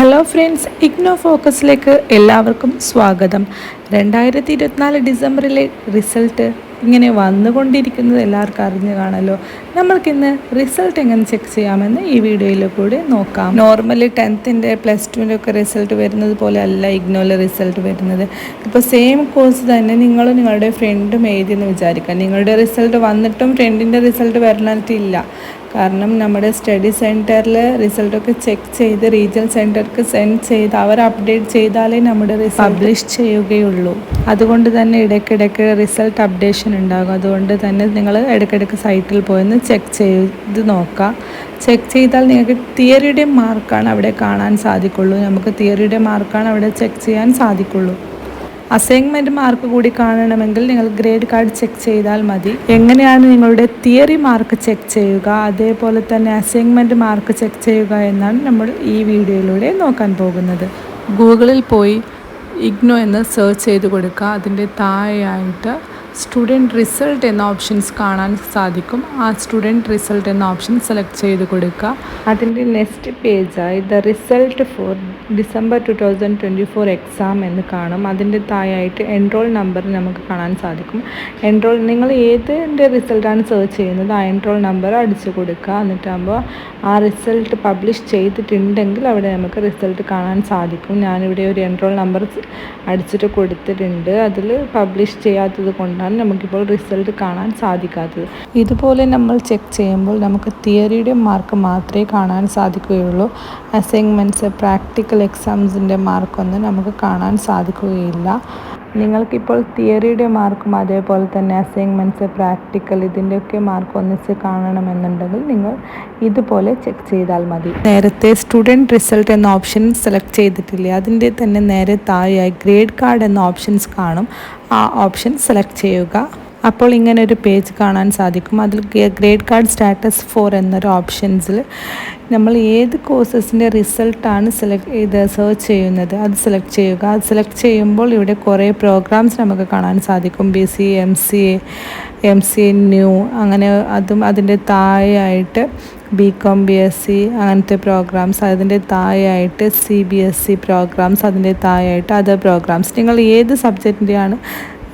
Hello friends, IGNOU ഫോക്കസിലേക്ക് എല്ലാവർക്കും സ്വാഗതം. 2024 ഡിസംബറിലെ result ഇങ്ങനെ വന്നുകൊണ്ടിരിക്കുന്നത് എല്ലാവർക്കും അറിഞ്ഞു കാണല്ലോ. നമ്മൾക്കിന്ന് റിസൾട്ട് എങ്ങനെ ചെക്ക് ചെയ്യാമെന്ന് ഈ വീഡിയോയിൽ കൂടി നോക്കാം. നോർമലി 10th +2 ഒക്കെ റിസൾട്ട് വരുന്നത് പോലെ അല്ല ഇഗ്നോയിലെ റിസൾട്ട് വരുന്നത്. ഇപ്പോൾ സെയിം കോഴ്സ് തന്നെ നിങ്ങളും നിങ്ങളുടെ ഫ്രണ്ടും എഴുതിയെന്ന് വിചാരിക്കാം. നിങ്ങളുടെ റിസൾട്ട് വന്നിട്ടും ഫ്രണ്ടിൻ്റെ റിസൾട്ട് വരണത്തില്ല. കാരണം നമ്മുടെ സ്റ്റഡി സെൻറ്ററിൽ റിസൾട്ടൊക്കെ ചെക്ക് ചെയ്ത് റീജിയണൽ സെൻറ്റർക്ക് സെൻഡ് ചെയ്ത് അവർ അപ്ഡേറ്റ് ചെയ്താലേ നമ്മുടെ പബ്ലിഷ് ചെയ്യുകയുള്ളൂ. അതുകൊണ്ട് തന്നെ ഇടയ്ക്കിടയ്ക്ക് റിസൾട്ട് അപ്ഡേഷൻ ഉണ്ടാകും. അതുകൊണ്ട് തന്നെ നിങ്ങൾ ഇടയ്ക്കിടയ്ക്ക് സൈറ്റിൽ പോയെന്ന് ചെക്ക് ചെയ്ത് നോക്കുക. ചെക്ക് ചെയ്താൽ നിങ്ങൾക്ക് തിയറിയുടെ മാർക്കാണ് അവിടെ കാണാൻ സാധിക്കുള്ളൂ. നമുക്ക് തിയറിയുടെ മാർക്കാണ് അവിടെ ചെക്ക് ചെയ്യാൻ സാധിക്കുള്ളൂ. അസൈൻമെൻറ്റ് മാർക്ക് കൂടി കാണണമെങ്കിൽ നിങ്ങൾ ഗ്രേഡ് കാർഡ് ചെക്ക് ചെയ്താൽ മതി. എങ്ങനെയാണ് നിങ്ങളുടെ തിയറി മാർക്ക് ചെക്ക് ചെയ്യുക, അതേപോലെ തന്നെ അസൈൻമെൻറ്റ് മാർക്ക് ചെക്ക് ചെയ്യുക എന്നാണ് നമ്മൾ ഈ വീഡിയോയിലൂടെ നോക്കാൻ പോകുന്നത്. ഗൂഗിളിൽ പോയി ഇഗ്നോ എന്ന് സെർച്ച് ചെയ്ത് കൊടുക്കുക. അതിൻ്റെ താഴെയായിട്ട് സ്റ്റുഡൻറ്റ് റിസൾട്ട് എന്ന ഓപ്ഷൻസ് കാണാൻ സാധിക്കും. ആ സ്റ്റുഡൻറ്റ് റിസൾട്ട് എന്ന ഓപ്ഷൻ സെലക്ട് ചെയ്ത് കൊടുക്കുക. അതിൻ്റെ നെക്സ്റ്റ് പേജായി the result for December 2024 exam എന്ന് കാണും. അതിൻ്റെ താഴെയായിട്ട് എൻറോൾ നമ്പർ നമുക്ക് കാണാൻ സാധിക്കും. നിങ്ങൾ ഏതിൻ്റെ റിസൾട്ടാണ് സെർച്ച് ചെയ്യുന്നത് ആ എൻറോൾ നമ്പർ അടിച്ചു കൊടുക്കുക. എന്നിട്ടാകുമ്പോൾ ആ റിസൾട്ട് പബ്ലിഷ് ചെയ്തിട്ടുണ്ടെങ്കിൽ അവിടെ നമുക്ക് റിസൾട്ട് കാണാൻ സാധിക്കും. ഞാനിവിടെ ഒരു എൻറോൾ നമ്പർ അടിച്ചിട്ട് കൊടുത്തിട്ടുണ്ട്. അതിൽ പബ്ലിഷ് ചെയ്യാത്തത് കൊണ്ടാണ് നമുക്കിപ്പോൾ റിസൾട്ട് കാണാൻ സാധിക്കാത്തത്. ഇതുപോലെ നമ്മൾ ചെക്ക് ചെയ്യുമ്പോൾ നമുക്ക് തിയറിയുടെ മാർക്ക് മാത്രമേ കാണാൻ സാധിക്കുകയുള്ളൂ. അസൈൻമെൻറ്റ്സ്, പ്രാക്ടിക്കൽ എക്സാംസിൻ്റെ മാർക്കൊന്നും നമുക്ക് കാണാൻ സാധിക്കുകയില്ല. നിങ്ങൾക്കിപ്പോൾ തിയറിയുടെ മാർക്കും അതേപോലെ തന്നെ അസൈൻമെൻറ്റ്സ്, പ്രാക്ടിക്കൽ ഇതിൻ്റെയൊക്കെ മാർക്ക് ഒന്നിച്ച് കാണണമെന്നുണ്ടെങ്കിൽ നിങ്ങൾ ഇതുപോലെ ചെക്ക് ചെയ്താൽ മതി. നേരത്തെ സ്റ്റുഡൻറ്റ് റിസൾട്ട് എന്ന ഓപ്ഷൻ സെലക്ട് ചെയ്തിട്ടില്ലേ, അതിൻ്റെ തന്നെ നേരെ താഴെയായി ഗ്രേഡ് കാർഡ് എന്ന ഓപ്ഷൻസ് കാണും. ആ ഓപ്ഷൻ സെലക്ട് ചെയ്യുക. അപ്പോൾ ഇങ്ങനെ ഒരു പേജ് കാണാൻ സാധിക്കും. അതിൽ ഗ്രേഡ് കാർഡ് സ്റ്റാറ്റസ് 4 എന്നൊരു ഓപ്ഷൻസിൽ നമ്മൾ ഏത് കോഴ്സസിൻ്റെ റിസൾട്ടാണ് സെർച്ച് ചെയ്യുന്നത് അത് സെലക്ട് ചെയ്യുക. അത് സെലക്ട് ചെയ്യുമ്പോൾ ഇവിടെ കുറേ പ്രോഗ്രാംസ് നമുക്ക് കാണാൻ സാധിക്കും. BCA, MCA ന്യൂ, അങ്ങനെ അതിൻ്റെ താഴെയായിട്ട് BCom, BSc അങ്ങനത്തെ പ്രോഗ്രാംസ്, അതിൻ്റെ താഴെയായിട്ട് CBSE പ്രോഗ്രാംസ്, അതിൻ്റെ താഴെയായിട്ട് അതർ പ്രോഗ്രാംസ്. നിങ്ങൾ ഏത് സബ്ജക്റ്റിൻ്റെയാണ്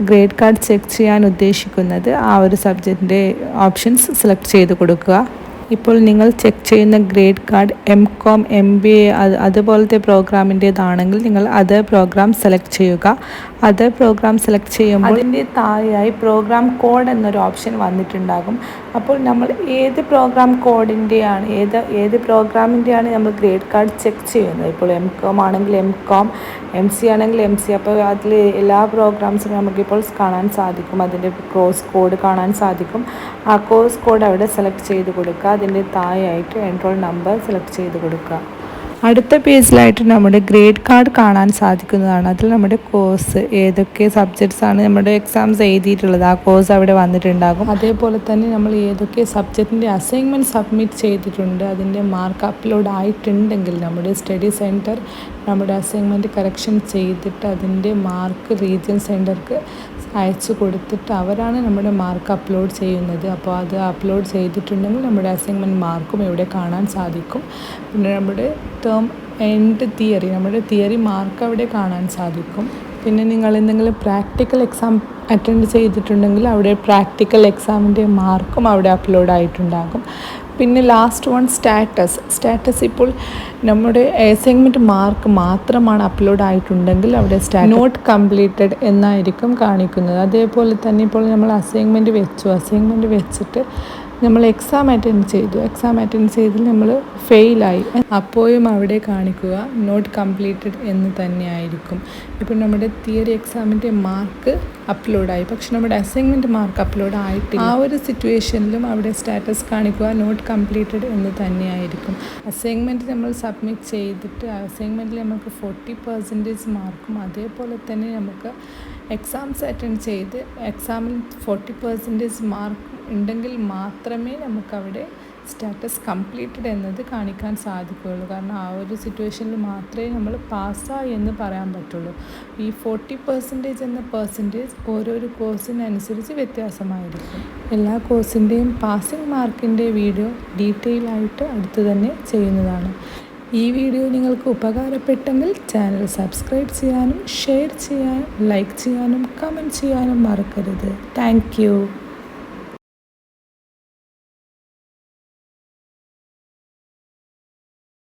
ഗ്രേഡ് കാർഡ് ചെക്ക് ചെയ്യാൻ ഉദ്ദേശിക്കുന്നത് ആ ഒരു സബ്ജക്റ്റിൻ്റെ ഓപ്ഷൻസ് സെലക്ട് ചെയ്ത് കൊടുക്കുക. ഇപ്പോൾ നിങ്ങൾ ചെക്ക് ചെയ്യുന്ന ഗ്രേഡ് കാർഡ് MCom, MBA അതുപോലത്തെ പ്രോഗ്രാമിൻ്റേതാണെങ്കിൽ നിങ്ങൾ അതർ പ്രോഗ്രാം സെലക്ട് ചെയ്യുക. അതർ പ്രോഗ്രാം സെലക്ട് ചെയ്യുമ്പോൾ അതിൻ്റെ താഴെയായി പ്രോഗ്രാം കോഡ് എന്നൊരു ഓപ്ഷൻ വന്നിട്ടുണ്ടാകും. അപ്പോൾ നമ്മൾ ഏത് പ്രോഗ്രാം കോഡിൻ്റെയാണ് ഏത് പ്രോഗ്രാമിൻ്റെയാണ് നമ്മൾ ഗ്രേഡ് കാർഡ് ചെക്ക് ചെയ്യുന്നത്. ഇപ്പോൾ MCom ആണെങ്കിൽ MCom, MC ആണെങ്കിൽ MC. അപ്പോൾ അതിൽ എല്ലാ പ്രോഗ്രാംസും നമുക്കിപ്പോൾ കാണാൻ സാധിക്കും. അതിൻ്റെ കോഴ്സ് കോഡ് കാണാൻ സാധിക്കും. ആ കോഴ്സ് കോഡ് അവിടെ സെലക്ട് ചെയ്ത് കൊടുക്കുക. അതിൻ്റെ താഴെയായിട്ട് എൻറോൾ നമ്പർ സെലക്ട് ചെയ്ത് കൊടുക്കുക. അടുത്ത പേജിലായിട്ട് നമ്മുടെ ഗ്രേഡ് കാർഡ് കാണാൻ സാധിക്കുന്നതാണ്. അതിൽ നമ്മുടെ കോഴ്സ് ഏതൊക്കെ സബ്ജക്ട്സാണ് നമ്മുടെ എക്സാംസ് എഴുതിയിട്ടുള്ളത് ആ കോഴ്സ് അവിടെ വന്നിട്ടുണ്ടാകും. അതേപോലെ തന്നെ നമ്മൾ ഏതൊക്കെ സബ്ജക്റ്റിൻ്റെ അസൈൻമെൻറ്റ് സബ്മിറ്റ് ചെയ്തിട്ടുണ്ട് അതിൻ്റെ മാർക്ക് അപ്ലോഡ് ആയിട്ടുണ്ടെങ്കിൽ നമ്മുടെ സ്റ്റഡി സെൻറ്റർ നമ്മുടെ അസൈൻമെൻറ്റ് കറക്ഷൻ ചെയ്തിട്ട് അതിൻ്റെ മാർക്ക് റീജിയൻ സെൻറ്റർക്ക് അയച്ചു കൊടുത്തിട്ട് അവരാണ് നമ്മുടെ മാർക്ക് അപ്ലോഡ് ചെയ്യുന്നത്. അപ്പോൾ അത് അപ്ലോഡ് ചെയ്തിട്ടുണ്ടെങ്കിൽ നമ്മുടെ അസൈൻമെൻറ്റ് മാർക്കും ഇവിടെ കാണാൻ സാധിക്കും. പിന്നെ നമ്മുടെ ടേം എൻഡ് തിയറി, നമ്മുടെ തിയറി മാർക്ക് അവിടെ കാണാൻ സാധിക്കും. പിന്നെ നിങ്ങൾ എന്തെങ്കിലും പ്രാക്ടിക്കൽ എക്സാം അറ്റൻഡ് ചെയ്തിട്ടുണ്ടെങ്കിൽ അവിടെ പ്രാക്ടിക്കൽ എക്സാമിൻ്റെ മാർക്കും അവിടെ അപ്ലോഡ് ആയിട്ടുണ്ടാകും. പിന്നെ ലാസ്റ്റ് വൺ സ്റ്റാറ്റസ് ഇപ്പോൾ നമ്മുടെ അസൈൻമെൻറ്റ് മാർക്ക് മാത്രമാണ് അപ്ലോഡ് ആയിട്ടുണ്ടെങ്കിൽ അവിടെ നോട്ട് കംപ്ലീറ്റഡ് എന്നായിരിക്കും കാണിക്കുന്നത്. അതേപോലെ തന്നെ ഇപ്പോൾ നമ്മൾ അസൈൻമെൻറ്റ് വെച്ചിട്ട് നമ്മൾ എക്സാം അറ്റൻഡ് ചെയ്തതിൽ നമ്മൾ ഫെയിലായി, അപ്പോഴും അവിടെ കാണിക്കുക നോട്ട് കംപ്ലീറ്റഡ് എന്ന് തന്നെയായിരിക്കും. ഇപ്പോൾ നമ്മുടെ തിയറി എക്സാമിൻ്റെ മാർക്ക് അപ്ലോഡായി, പക്ഷെ നമ്മുടെ അസൈൻമെൻറ്റ് മാർക്ക് അപ്ലോഡ് ആയിട്ടില്ല. ആ ഒരു സിറ്റുവേഷനിലും അവിടെ സ്റ്റാറ്റസ് കാണിക്കുക നോട്ട് കംപ്ലീറ്റഡ് എന്ന് തന്നെയായിരിക്കും. അസൈൻമെൻറ്റ് നമ്മൾ സബ്മിറ്റ് ചെയ്തിട്ട് അസൈൻമെൻറ്റിൽ നമുക്ക് 40% മാർക്കും അതേപോലെ തന്നെ നമുക്ക് എക്സാംസ് അറ്റൻഡ് ചെയ്ത് എക്സാമിൽ 40% മാർക്ക് ഉണ്ടെങ്കിൽ മാത്രമേ നമുക്കവിടെ സ്റ്റാറ്റസ് കംപ്ലീറ്റഡ് എന്നത് കാണിക്കാൻ സാധിക്കുകയുള്ളൂ. കാരണം ആ ഒരു സിറ്റുവേഷനിൽ മാത്രമേ നമ്മൾ പാസ്സായി എന്ന് പറയാൻ പറ്റുള്ളൂ. ഈ 40% എന്ന പെർസെൻറ്റേജ് ഓരോരോ കോഴ്സിനനുസരിച്ച് വ്യത്യാസമായിരിക്കും. എല്ലാ കോഴ്സിൻ്റെയും പാസിംഗ് മാർക്കിൻ്റെ വീഡിയോ ഡീറ്റെയിൽ ആയിട്ട് അടുത്ത് തന്നെ ചെയ്യുന്നതാണ്. ഈ വീഡിയോ നിങ്ങൾക്ക് ഉപകാരപ്പെട്ടെങ്കിൽ ചാനൽ സബ്സ്ക്രൈബ് ചെയ്യാനും ഷെയർ ചെയ്യാനും ലൈക്ക് ചെയ്യാനും കമൻറ്റ് ചെയ്യാനും മറക്കരുത്. താങ്ക്